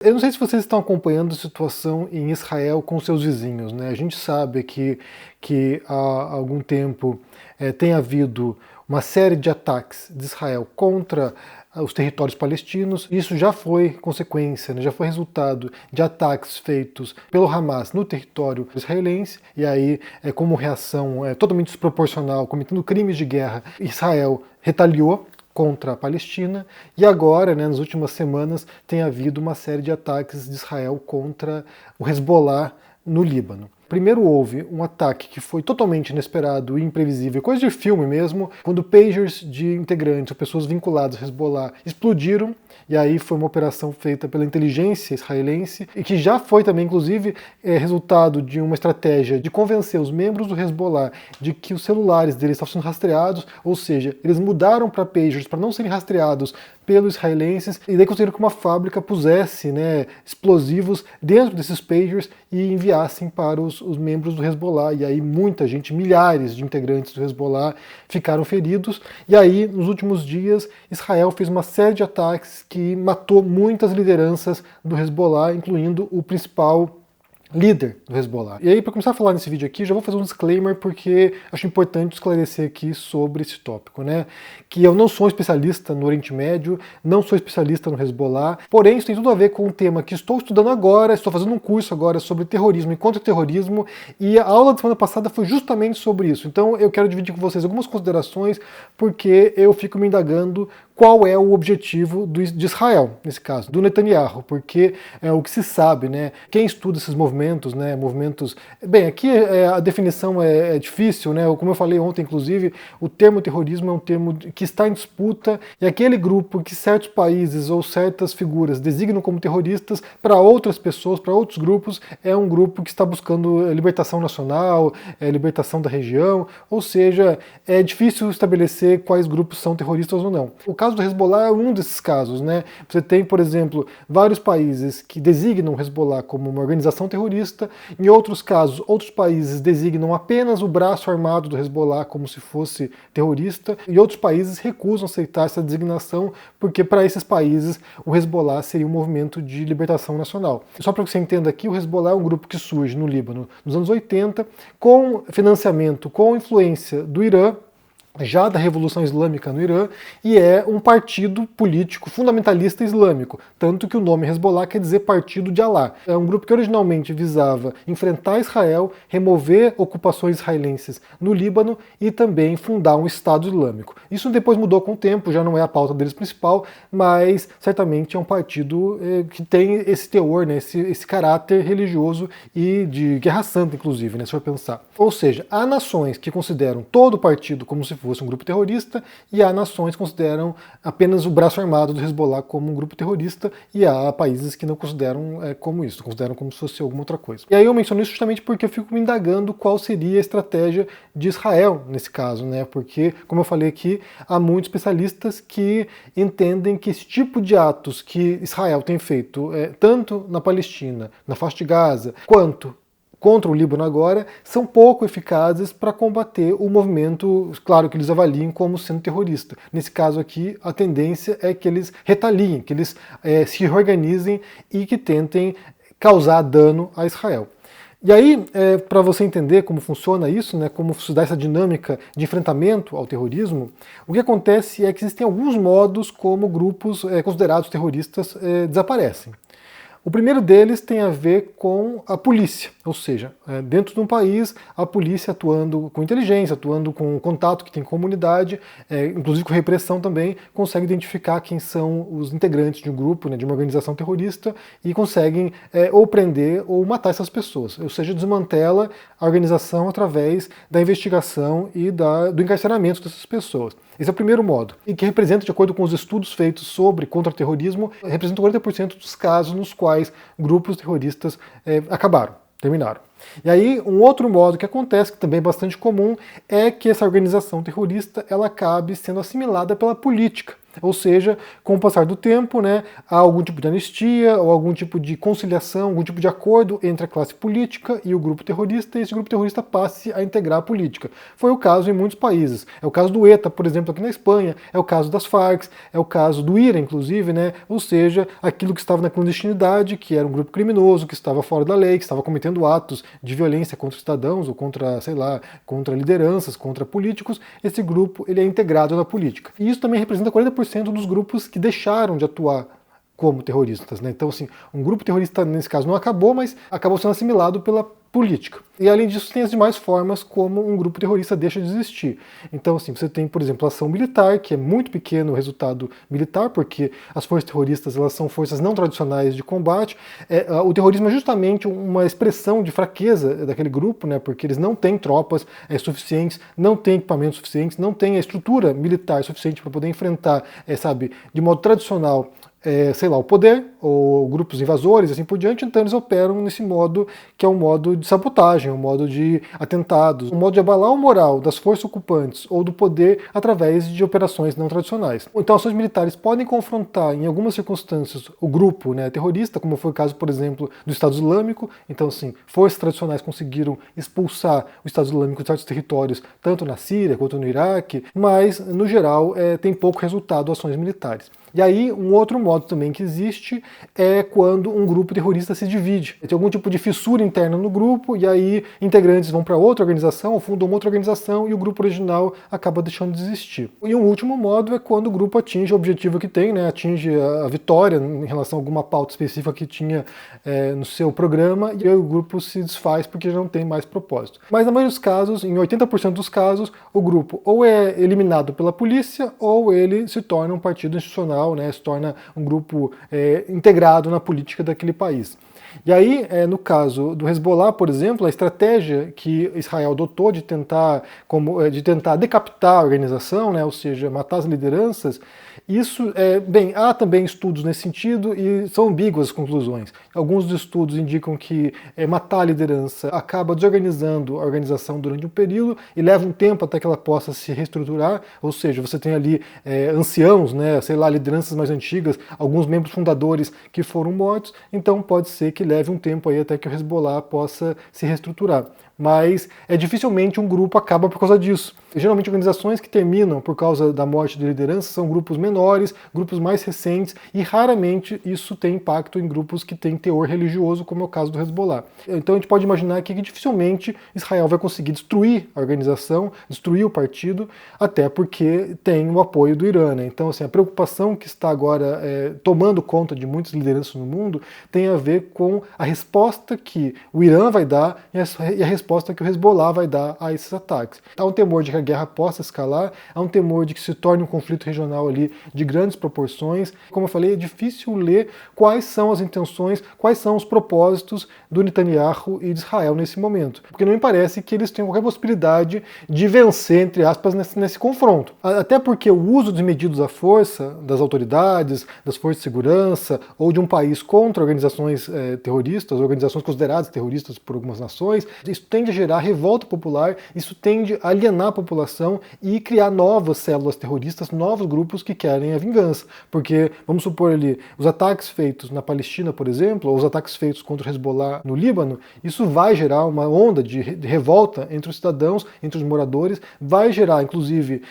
Eu não sei se vocês estão acompanhando a situação em Israel com seus vizinhos, né? A gente sabe que há algum tempo tem havido uma série de ataques de Israel contra os territórios palestinos. Isso já foi consequência, né? Já foi resultado de ataques feitos pelo Hamas no território israelense, e aí, como reação totalmente desproporcional, cometendo crimes de guerra, Israel retaliou contra a Palestina, e agora, né, nas últimas semanas, tem havido uma série de ataques de Israel contra o Hezbollah no Líbano. Primeiro houve um ataque que foi totalmente inesperado e imprevisível, coisa de filme mesmo, quando pagers de integrantes ou pessoas vinculadas ao Hezbollah explodiram, e aí foi uma operação feita pela inteligência israelense, e que já foi também, inclusive, resultado de uma estratégia de convencer os membros do Hezbollah de que os celulares deles estavam sendo rastreados, ou seja, eles mudaram para pagers para não serem rastreados pelos israelenses, e daí conseguiram que uma fábrica pusesse, né, explosivos dentro desses pagers e enviassem para os membros do Hezbollah. E aí muita gente, milhares de integrantes do Hezbollah ficaram feridos. E aí, nos últimos dias, Israel fez uma série de ataques que matou muitas lideranças do Hezbollah, incluindo o principal líder do Hezbollah. E aí, para começar a falar nesse vídeo aqui, já vou fazer um disclaimer porque acho importante esclarecer aqui sobre esse tópico, né? Que eu não sou um especialista no Oriente Médio, não sou especialista no Hezbollah, porém isso tem tudo a ver com um tema que estou estudando agora, estou fazendo um curso agora sobre terrorismo e contra-terrorismo, e a aula da semana passada foi justamente sobre isso. Então eu quero dividir com vocês algumas considerações, porque eu fico me indagando qual é o objetivo de Israel, nesse caso, do Netanyahu, porque é o que se sabe, né? Quem estuda esses movimentos, né? Movimentos. Bem, aqui a definição é difícil, né? Como eu falei ontem, inclusive, o termo terrorismo é um termo que está em disputa, e aquele grupo que certos países ou certas figuras designam como terroristas, para outras pessoas, para outros grupos, é um grupo que está buscando libertação nacional, libertação da região, ou seja, é difícil estabelecer quais grupos são terroristas ou não. O caso do Hezbollah é um desses casos, né? Você tem, por exemplo, vários países que designam o Hezbollah como uma organização terrorista, em outros casos, outros países designam apenas o braço armado do Hezbollah como se fosse terrorista, e outros países recusam aceitar essa designação, porque para esses países o Hezbollah seria um movimento de libertação nacional. Só para que você entenda aqui, o Hezbollah é um grupo que surge no Líbano nos anos 80, com financiamento, com influência do Irã, já da Revolução Islâmica no Irã, e é um partido político fundamentalista islâmico, tanto que o nome Hezbollah quer dizer Partido de Alá. É um grupo que originalmente visava enfrentar Israel, remover ocupações israelenses no Líbano e também fundar um Estado Islâmico. Isso depois mudou com o tempo, já não é a pauta deles principal, mas certamente é um partido que tem esse teor, né, esse caráter religioso e de guerra santa, inclusive, né, se for pensar. Ou seja, há nações que consideram todo o partido como se fosse um grupo terrorista, e há nações que consideram apenas o braço armado do Hezbollah como um grupo terrorista, e há países que não consideram como isso, consideram como se fosse alguma outra coisa. E aí eu menciono isso justamente porque eu fico me indagando qual seria a estratégia de Israel nesse caso, né? Porque, como eu falei aqui, há muitos especialistas que entendem que esse tipo de atos que Israel tem feito, tanto na Palestina, na faixa de Gaza, quanto contra o Líbano agora, são pouco eficazes para combater o movimento, claro, que eles avaliem como sendo terrorista. Nesse caso aqui, a tendência é que eles retaliem, que eles se reorganizem e que tentem causar dano a Israel. E aí, para você entender como funciona isso, né, como se dá essa dinâmica de enfrentamento ao terrorismo, o que acontece é que existem alguns modos como grupos considerados terroristas desaparecem. O primeiro deles tem a ver com a polícia, ou seja, dentro de um país, a polícia atuando com inteligência, atuando com contato que tem comunidade, inclusive com repressão também, consegue identificar quem são os integrantes de um grupo, né, de uma organização terrorista, e conseguem ou prender ou matar essas pessoas, ou seja, desmantela a organização através da investigação e do encarceramento dessas pessoas. Esse é o primeiro modo, e que representa, de acordo com os estudos feitos sobre contra-terrorismo, representa 40% dos casos nos quais grupos terroristas terminaram. E aí, um outro modo que acontece, que também é bastante comum, é que essa organização terrorista ela acabe sendo assimilada pela política. Ou seja, com o passar do tempo, né, há algum tipo de anistia ou algum tipo de conciliação, algum tipo de acordo entre a classe política e o grupo terrorista, e esse grupo terrorista passe a integrar a política. Foi o caso em muitos países. É o caso do ETA, por exemplo, aqui na Espanha, é o caso das Farc, é o caso do IRA, inclusive, né, ou seja, aquilo que estava na clandestinidade, que era um grupo criminoso, que estava fora da lei, que estava cometendo atos de violência contra cidadãos ou contra, sei lá, contra lideranças, contra políticos, esse grupo ele é integrado na política. E isso também representa 40% dos grupos que deixaram de atuar como terroristas, né? Então, assim, um grupo terrorista, nesse caso, não acabou, mas acabou sendo assimilado pela política. E, além disso, tem as demais formas como um grupo terrorista deixa de existir. Então, assim, você tem, por exemplo, a ação militar, que é muito pequeno o resultado militar, porque as forças terroristas, elas são forças não tradicionais de combate. O terrorismo é justamente uma expressão de fraqueza daquele grupo, né? Porque eles não têm tropas suficientes, não têm equipamentos suficientes, não têm a estrutura militar suficiente para poder enfrentar, sabe, de modo tradicional, sei lá, o poder, ou grupos invasores, assim por diante, então eles operam nesse modo que é um modo de sabotagem, um modo de atentados, um modo de abalar o moral das forças ocupantes ou do poder através de operações não tradicionais. Então ações militares podem confrontar, em algumas circunstâncias, o grupo, né, terrorista, como foi o caso, por exemplo, do Estado Islâmico. Então, assim, forças tradicionais conseguiram expulsar o Estado Islâmico de certos territórios, tanto na Síria quanto no Iraque, mas, no geral, tem pouco resultado ações militares. E aí, um outro modo também que existe é quando um grupo terrorista se divide. Tem algum tipo de fissura interna no grupo, e aí integrantes vão para outra organização, ou fundam outra organização, e o grupo original acaba deixando de existir. E um último modo é quando o grupo atinge o objetivo que tem, né, atinge a vitória em relação a alguma pauta específica que tinha no seu programa, e aí o grupo se desfaz porque já não tem mais propósito. Mas na maioria dos casos, em 80% dos casos, o grupo ou é eliminado pela polícia, ou ele se torna um partido institucional, né, se torna um grupo integrado na política daquele país. E aí, no caso do Hezbollah, por exemplo, a estratégia que Israel adotou de tentar decapitar a organização, né, ou seja, matar as lideranças, isso, há também estudos nesse sentido e são ambíguas as conclusões. Alguns dos estudos indicam que matar a liderança acaba desorganizando a organização durante um período e leva um tempo até que ela possa se reestruturar, ou seja, você tem ali anciãos, né, sei lá, lideranças mais antigas, alguns membros fundadores que foram mortos, então pode ser que leve um tempo aí até que o Hezbollah possa se reestruturar. Mas dificilmente um grupo acaba por causa disso. Geralmente organizações que terminam por causa da morte de liderança são grupos menores, grupos mais recentes, e raramente isso tem impacto em grupos que têm teor religioso, como é o caso do Hezbollah. Então a gente pode imaginar aqui que dificilmente Israel vai conseguir destruir a organização, destruir o partido, até porque tem o apoio do Irã, né? Então, assim, a preocupação que está agora tomando conta de muitas lideranças no mundo tem a ver com a resposta que o Irã vai dar e a resposta que o Hezbollah vai dar a esses ataques. Há um temor de que a guerra possa escalar, há um temor de que se torne um conflito regional ali de grandes proporções. Como eu falei, é difícil ler quais são as intenções, quais são os propósitos do Netanyahu e de Israel nesse momento, porque não me parece que eles tenham qualquer possibilidade de vencer, entre aspas, nesse confronto. Até porque o uso desmedido da força, das autoridades, das forças de segurança, ou de um país contra organizações terroristas, organizações consideradas terroristas por algumas nações, isso tende a gerar revolta popular, isso tende a alienar a população e criar novas células terroristas, novos grupos que querem a vingança. Porque, vamos supor ali, os ataques feitos na Palestina, por exemplo, ou os ataques feitos contra o Hezbollah no Líbano, isso vai gerar uma onda de revolta entre os cidadãos, entre os moradores, vai gerar, inclusive,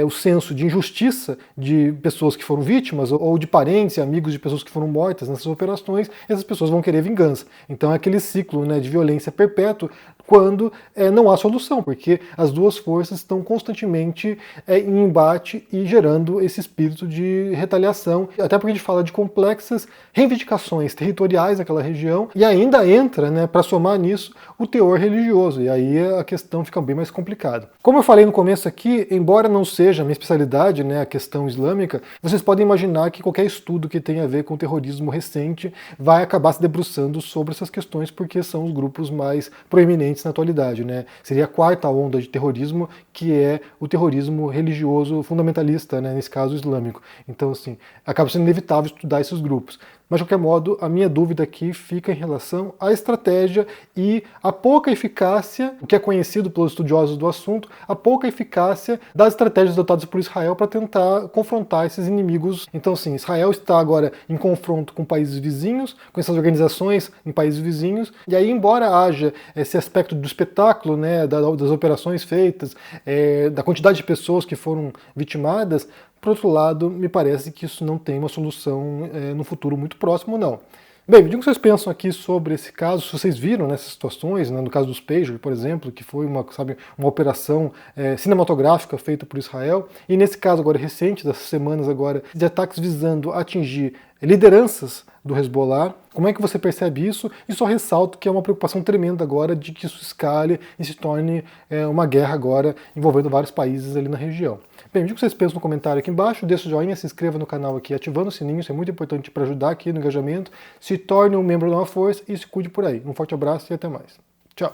o senso de injustiça de pessoas que foram vítimas, ou de parentes e amigos de pessoas que foram mortas nessas operações, e essas pessoas vão querer vingança. Então é aquele ciclo, né, de violência perpétua, quando não há solução, porque as duas forças estão constantemente em embate e gerando esse espírito de retaliação, até porque a gente fala de complexas reivindicações territoriais daquela região, e ainda entra, né, para somar nisso, o teor religioso, e aí a questão fica bem mais complicada. Como eu falei no começo aqui, embora não seja a minha especialidade, né, a questão islâmica, vocês podem imaginar que qualquer estudo que tenha a ver com terrorismo recente vai acabar se debruçando sobre essas questões, porque são os grupos mais proeminentes na atualidade, né? Seria a quarta onda de terrorismo, que é o terrorismo religioso fundamentalista, né? Nesse caso islâmico. Então, assim, acaba sendo inevitável estudar esses grupos. Mas, de qualquer modo, a minha dúvida aqui fica em relação à estratégia e a pouca eficácia, o que é conhecido pelos estudiosos do assunto, a pouca eficácia das estratégias adotadas por Israel para tentar confrontar esses inimigos. Então, sim, Israel está agora em confronto com países vizinhos, com essas organizações em países vizinhos, e aí, embora haja esse aspecto do espetáculo, né, das operações feitas, da quantidade de pessoas que foram vitimadas, por outro lado, me parece que isso não tem uma solução no futuro muito próximo, não. Bem, me digam o que vocês pensam aqui sobre esse caso, se vocês viram nessas situações, né, no caso dos Pager, por exemplo, que foi uma operação cinematográfica feita por Israel, e nesse caso agora recente, dessas semanas agora, de ataques visando atingir lideranças do Hezbollah. Como é que você percebe isso? E só ressalto que é uma preocupação tremenda agora de que isso escale e se torne uma guerra agora envolvendo vários países ali na região. Bem, me diga o que vocês pensam no comentário aqui embaixo, deixa o joinha, se inscreva no canal aqui ativando o sininho, isso é muito importante para ajudar aqui no engajamento. Se torne um membro da Uma Força e se cuide por aí. Um forte abraço e até mais. Tchau!